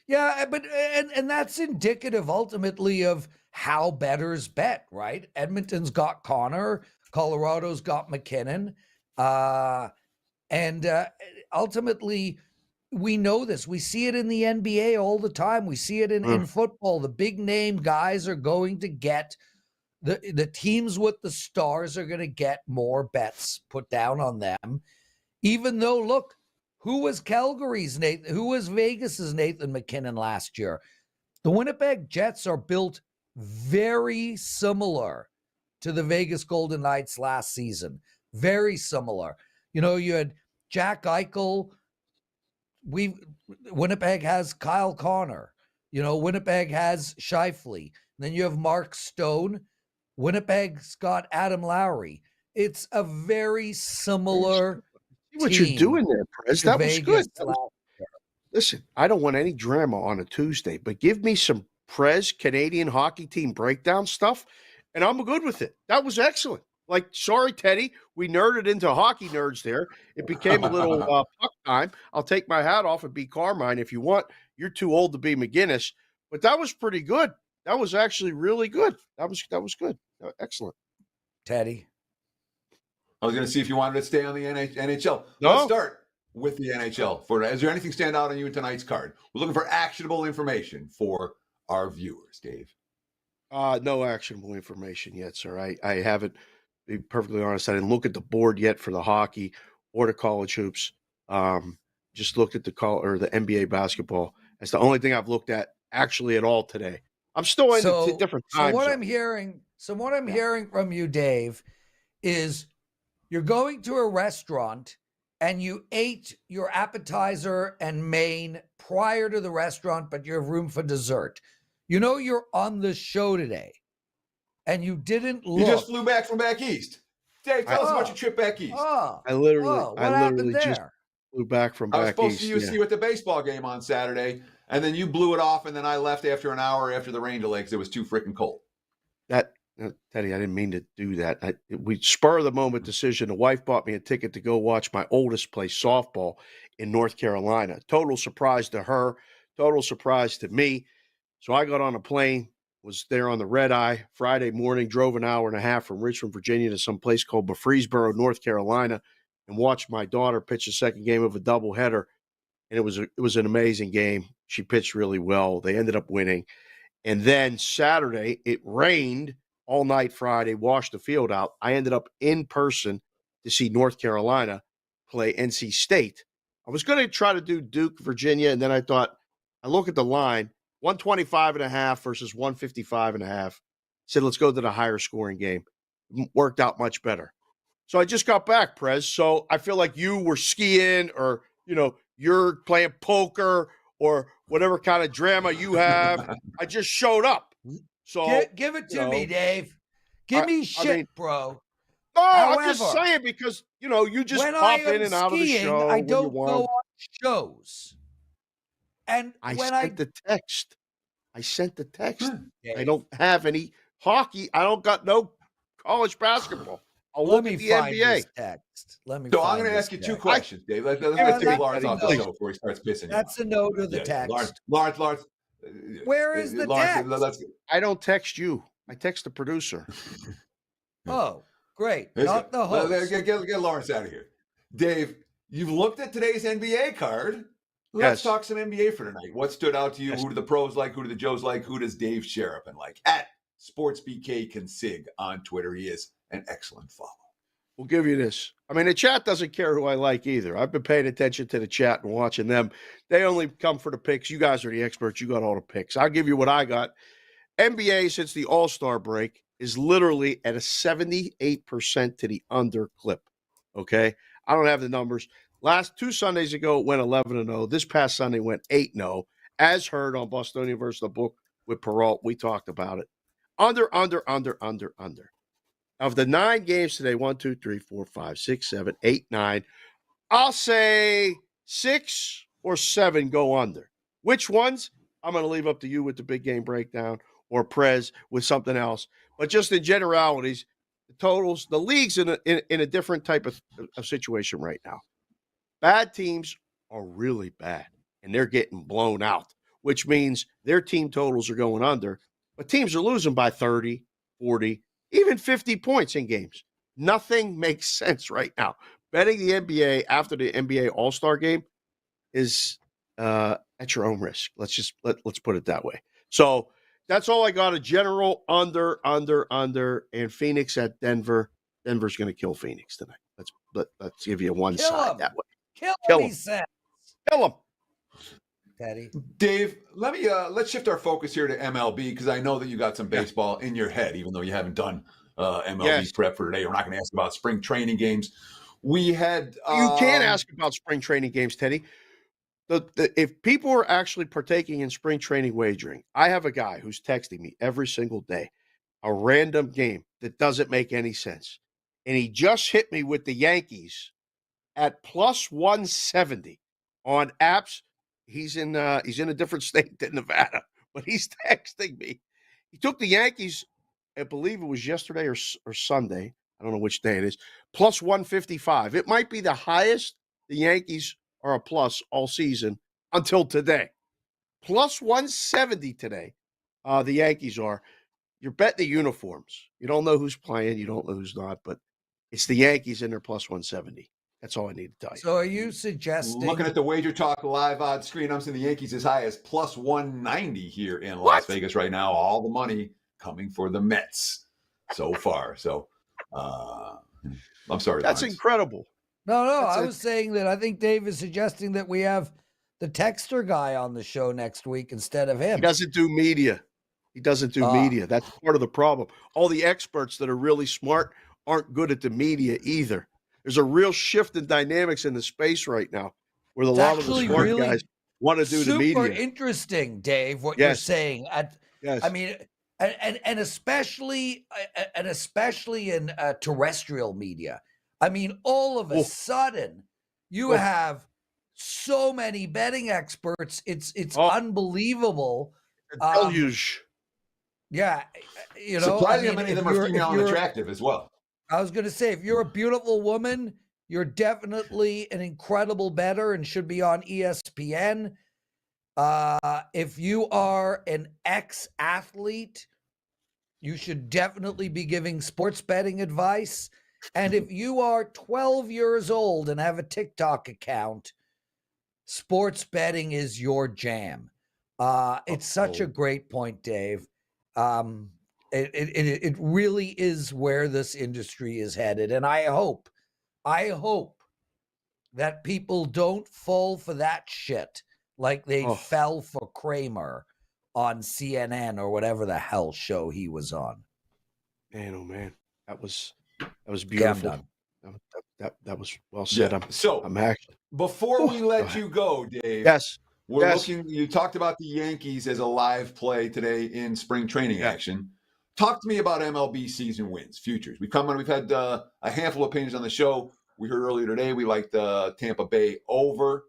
Speaker 1: Yeah, but and that's indicative ultimately of how bettors bet, right? Edmonton's got Connor, Colorado's got McKinnon, and ultimately we know this. We see it in the NBA all the time. We see it in football. The big name guys are going to get the teams with the stars are going to get more bets put down on them, even though look. Who was Calgary's Nathan? Who was Vegas's Nathan McKinnon last year? The Winnipeg Jets are built very similar to the Vegas Golden Knights last season. Very similar. You had Jack Eichel. Winnipeg has Kyle Connor. Winnipeg has Scheifele. Then you have Mark Stone. Winnipeg's got Adam Lowry. It's a very similar
Speaker 5: What you're doing there, Prez. That was good. Listen, I don't want any drama on a Tuesday, but give me some Prez Canadian hockey team breakdown stuff, and I'm good with it. That was excellent. Like, sorry, Teddy, we nerded into hockey nerds there. It became a little puck time. I'll take my hat off and be Carmine if you want. You're too old to be McGinnis, but that was pretty good. That was actually really good. That was good. Excellent.
Speaker 1: Teddy.
Speaker 3: I was going to see if you wanted to stay on the NHL.
Speaker 5: No.
Speaker 3: Let's start with the NHL. Is there anything stand out on you in tonight's card? We're looking for actionable information for our viewers, Dave.
Speaker 5: No actionable information yet, sir. I haven't, to be perfectly honest, I didn't look at the board yet for the hockey or the college hoops. Just looked at the NBA basketball. That's the only thing I've looked at actually at all today. I'm still in a different time.
Speaker 1: So what I'm hearing from you, Dave, is you're going to a restaurant and you ate your appetizer and main prior to the restaurant, but you have room for dessert. You're on the show today and you didn't look.
Speaker 3: You just flew back from back east. Dave, tell us about your trip back east.
Speaker 5: I literally just flew back from back east.
Speaker 3: I was supposed to see you at the baseball game on Saturday, and then you blew it off, and then I left after an hour after the rain delay because it was too freaking cold.
Speaker 5: Teddy, I didn't mean to do that. We spur of the moment decision. The wife bought me a ticket to go watch my oldest play softball in North Carolina. Total surprise to her, total surprise to me. So I got on a plane, was there on the red eye Friday morning, drove an hour and a half from Richmond, Virginia to some place called Murfreesboro, North Carolina, and watched my daughter pitch the second game of a doubleheader and it was an amazing game. She pitched really well. They ended up winning. And then Saturday, it rained all night Friday, washed the field out. I ended up in person to see North Carolina play NC State. I was going to try to do Duke, Virginia, and then I thought, I look at the line, 125.5 versus 155.5. Said, let's go to the higher scoring game. Worked out much better. So I just got back, Prez. So I feel like you were skiing or, you're playing poker or whatever kind of drama you have. I just showed up. So
Speaker 1: give it to me, Dave. Give me shit, bro.
Speaker 5: No, I'm just saying because, you just pop in and out of the show.
Speaker 1: I don't go on shows. And
Speaker 5: I sent the text. I don't have any hockey. I don't got no college basketball. I'll look at the NBA.
Speaker 1: Text.
Speaker 3: I'm going to ask you two questions, Dave. Let's take Lawrence off the show before he starts pissing.
Speaker 1: That's a no to the text.
Speaker 3: Lawrence.
Speaker 1: Where is the text?
Speaker 5: I don't text you. I text the producer.
Speaker 1: Oh, great. Not the host.
Speaker 3: Get Lawrence out of here. Dave, you've looked at today's NBA card. Let's talk some NBA for tonight. What stood out to you? Who do the pros like? Who do the Joes like? Who does Dave Sharapan like? At SportsBKConsig on Twitter. He is an excellent follow.
Speaker 5: We'll give you this. I mean, the chat doesn't care who I like either. I've been paying attention to the chat and watching them. They only come for the picks. You guys are the experts. You got all the picks. I'll give you what I got. NBA, since the All-Star break, is literally at a 78% to the under clip. Okay? I don't have the numbers. Last 2 Sundays ago, it went 11-0. This past Sunday went 8-0. As heard on Bostonian versus the Book with Peralt, we talked about it. Under. Of the 9 games today, 1, 2, 3, 4, 5, 6, 7, 8, 9. I'll say 6 or 7 go under. Which ones? I'm going to leave up to you with the big game breakdown or Prez with something else. But just in generalities, the totals, the league's in a different type of situation right now. Bad teams are really bad, and they're getting blown out, which means their team totals are going under. But teams are losing by 30, 40, even 50 points in games. Nothing makes sense right now. Betting the NBA after the NBA All-Star game is at your own risk. Let's put it that way. So that's all I got. A general under, and Phoenix at Denver. Denver's going to kill Phoenix tonight. Let's give you one side that way.
Speaker 1: Kill him.
Speaker 5: Kill him.
Speaker 1: Teddy.
Speaker 3: Dave, let's shift our focus here to MLB because I know that you got some baseball in your head, even though you haven't done MLB prep for today. We're not going to ask about spring training games. We had
Speaker 5: you can ask about spring training games, Teddy. If people are actually partaking in spring training wagering, I have a guy who's texting me every single day, a random game that doesn't make any sense, and he just hit me with the Yankees at plus 170 on apps. He's in a different state than Nevada, but he's texting me. He took the Yankees, I believe it was yesterday or Sunday. I don't know which day it is, plus 155. It might be the highest the Yankees are a plus all season until today. Plus 170 today, the Yankees are. You're betting the uniforms. You don't know who's playing. You don't know who's not, but it's the Yankees and they're plus 170. That's all I need to tell you.
Speaker 1: So are you suggesting...
Speaker 3: Looking at the WagerTalk live odds screen, I'm seeing the Yankees as high as plus 190 here in Las Vegas right now. All the money coming for the Mets so far. So I'm sorry.
Speaker 5: That's
Speaker 3: Lawrence.
Speaker 5: incredible.
Speaker 1: No, I was saying that I think Dave is suggesting that we have the texter guy on the show next week instead of him.
Speaker 5: He doesn't do media. Media. That's part of the problem. All the experts that are really smart aren't good at the media either. There's a real shift in dynamics in the space right now where a lot of the smart guys want to do the media.
Speaker 1: Super interesting, Dave, what you're saying.
Speaker 5: Yes.
Speaker 1: I mean, and especially in terrestrial media. I mean, all of a sudden, you have so many betting experts. It's unbelievable.
Speaker 5: Deluge.
Speaker 1: Yeah,
Speaker 3: surprisingly, many of them are female and attractive as well.
Speaker 1: I was going to say, if you're a beautiful woman, you're definitely an incredible bettor and should be on ESPN. If you are an ex-athlete, you should definitely be giving sports betting advice. And if you are 12 years old and have a TikTok account, sports betting is your jam. It's such a great point, Dave. It really is where this industry is headed. And I hope that people don't fall for that shit like they fell for Kramer on CNN or whatever the hell show he was on.
Speaker 5: Man, oh man, that was beautiful.
Speaker 1: Yeah,
Speaker 5: that was well said.
Speaker 3: Yeah.
Speaker 5: I'm actually
Speaker 3: before we let you go, Dave.
Speaker 5: Yes.
Speaker 3: We're looking. You talked about the Yankees as a live play today in spring training action. Talk to me about MLB season wins, futures. We've had a handful of opinions on the show. We heard earlier today we liked the Tampa Bay over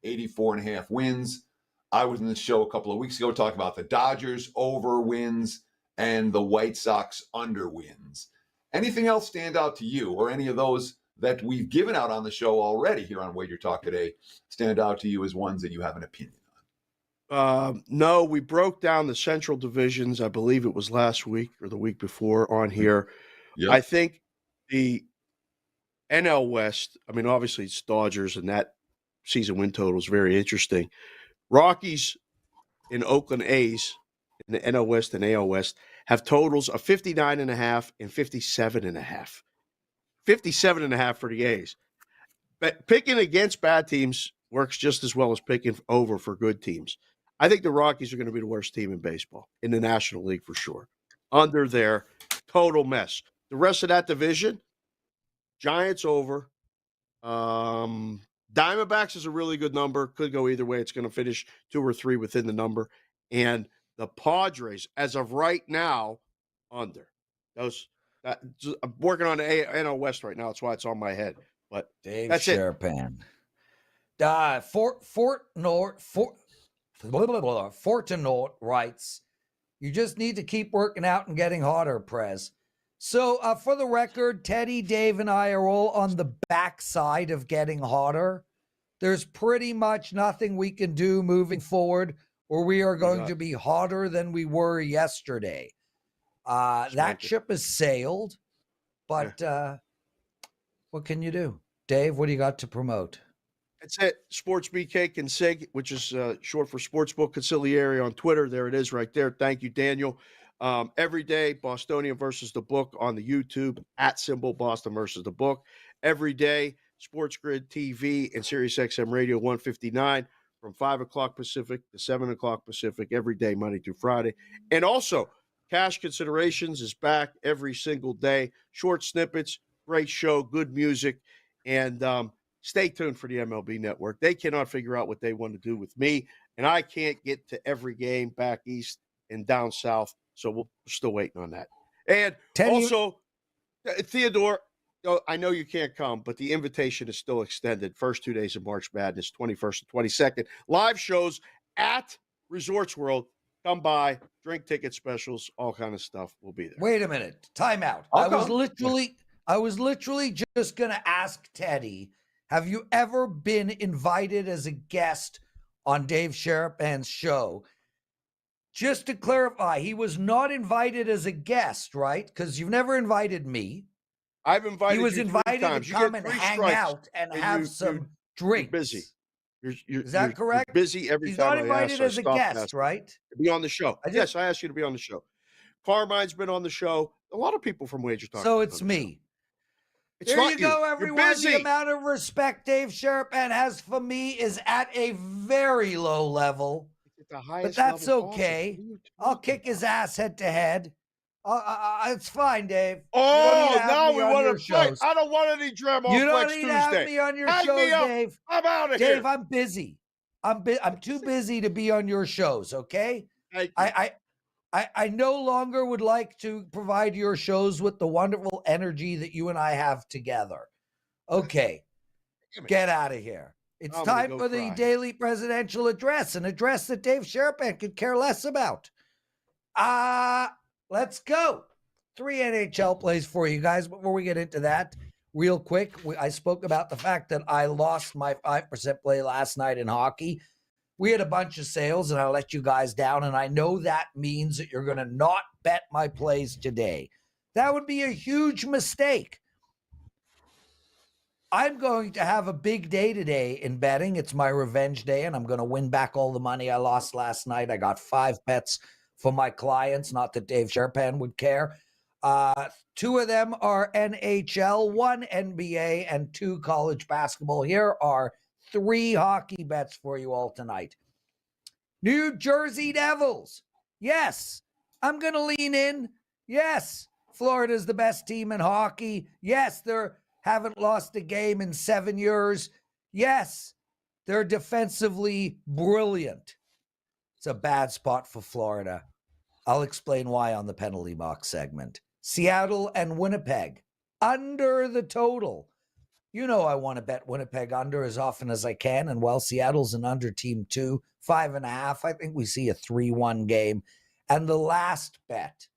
Speaker 3: 84.5 wins. I was in the show a couple of weeks ago talking about the Dodgers over wins and the White Sox under wins. Anything else stand out to you, or any of those that we've given out on the show already here on WagerTalk Today stand out to you as ones that you have an opinion on?
Speaker 5: No, we broke down the Central divisions. I believe it was last week or the week before on here. Yep. I think the NL West, I mean, obviously it's Dodgers, and that season win total is very interesting. Rockies and Oakland A's in the NL West and AL West have totals of 59.5 and 57.5. 57.5 for the A's. But picking against bad teams works just as well as picking over for good teams. I think the Rockies are going to be the worst team in baseball, in the National League for sure. Under there, total mess. The rest of that division, Giants over. Diamondbacks is a really good number. Could go either way. It's going to finish 2 or 3 within the number. And the Padres, as of right now, under. I'm working on the NL West right now. That's why it's on my head. But
Speaker 1: Dave
Speaker 5: that's
Speaker 1: Sharapan. Fortinote writes, you just need to keep working out and getting hotter, Prez. So for the record, Teddy, Dave, and I are all on the backside of getting hotter. There's pretty much nothing we can do moving forward, or we are going to be hotter than we were yesterday. That ship has sailed, but what can you do? Dave, what do you got to promote?
Speaker 5: That's it. Sports BK Consig, which is short for Sportsbook Consigliere on Twitter. There it is right there. Thank you, Daniel. Every day, Bostonian versus the book on the YouTube, @ Boston versus the book. Every day, Sports Grid TV and Sirius XM Radio 159 from 5 o'clock Pacific to 7 o'clock Pacific every day, Monday through Friday. And also, Cash Considerations is back every single day. Short snippets, great show, good music, and stay tuned for the MLB Network. They cannot figure out what they want to do with me, and I can't get to every game back east and down south, so we're still waiting on that. And also, Theodore, I know you can't come, but the invitation is still extended. First 2 days of March Madness, 21st and 22nd. Live shows at Resorts World. Come by, drink ticket specials, all kind of stuff. We'll be there.
Speaker 1: Wait a minute. Time out. I was literally just going to ask Teddy, have you ever been invited as a guest on Dave Sharapan's show? Just to clarify, he was not invited as a guest, right? Because you've never invited me.
Speaker 5: I've invited you.
Speaker 1: He was invited to come and hang out and have some drinks.
Speaker 5: You're busy.
Speaker 1: Is that correct?
Speaker 5: You're busy every
Speaker 1: He's
Speaker 5: time.
Speaker 1: He's not invited as a guest, right?
Speaker 5: To be on the show. Yes, I asked you to be on the show. Carmine's been on the show. A lot of people from WagerTalk.
Speaker 1: So it's me.
Speaker 5: It's
Speaker 1: there you go, everyone. The amount of respect Dave Sharapan has for me is at a very low level. But that's okay. I'll kick his ass head to head. It's fine, Dave.
Speaker 5: Oh, now we want to fight. I don't want any drama on
Speaker 1: Flex Tuesday. You don't need
Speaker 5: Tuesday.
Speaker 1: to have me on your shows, Dave.
Speaker 5: I'm out of here.
Speaker 1: Dave, I'm busy. I'm too busy to be on your shows, okay? I no longer would like to provide your shows with the wonderful energy that you and I have together. Okay, get out of here. It's time for the daily presidential address, an address that Dave Sharapan could care less about. Let's go. 3 NHL plays for you guys. Before we get into that, real quick, I spoke about the fact that I lost my 5% play last night in hockey. We had a bunch of sales, and I let you guys down, and I know that means that you're going to not bet my plays today. That would be a huge mistake. I'm going to have a big day today in betting. It's my revenge day, and I'm going to win back all the money I lost last night. I got 5 bets for my clients, not that Dave Sharapan would care. 2 of them are NHL, 1 NBA, and 2 college basketball. Here are 3 hockey bets for you all tonight. New Jersey Devils. Yes, I'm going to lean in. Yes, Florida's the best team in hockey. Yes, they haven't lost a game in 7 years. Yes, they're defensively brilliant. It's a bad spot for Florida. I'll explain why on the penalty box segment. Seattle and Winnipeg, under the total. You know I want to bet Winnipeg under as often as I can, and well, Seattle's an under team too, 5.5. I think we see a 3-1 game. And the last bet,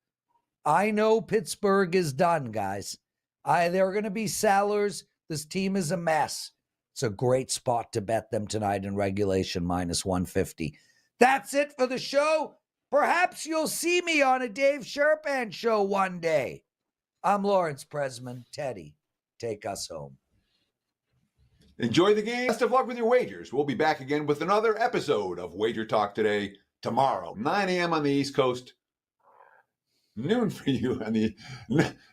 Speaker 1: I know Pittsburgh is done, guys. They're going to be sellers. This team is a mess. It's a great spot to bet them tonight in regulation, -150. That's it for the show. Perhaps you'll see me on a Dave Sharapan show one day. I'm Lawrence Prez and Teddy. Take us home.
Speaker 3: Enjoy the game. Best of luck with your wagers. We'll be back again with another episode of Wager Talk Today tomorrow, 9 a.m. on the East Coast, noon for you on the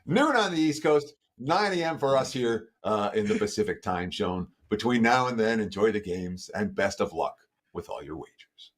Speaker 3: noon on the East Coast, 9 a.m. for us here in the Pacific time zone. Between now and then, enjoy the games and best of luck with all your wagers.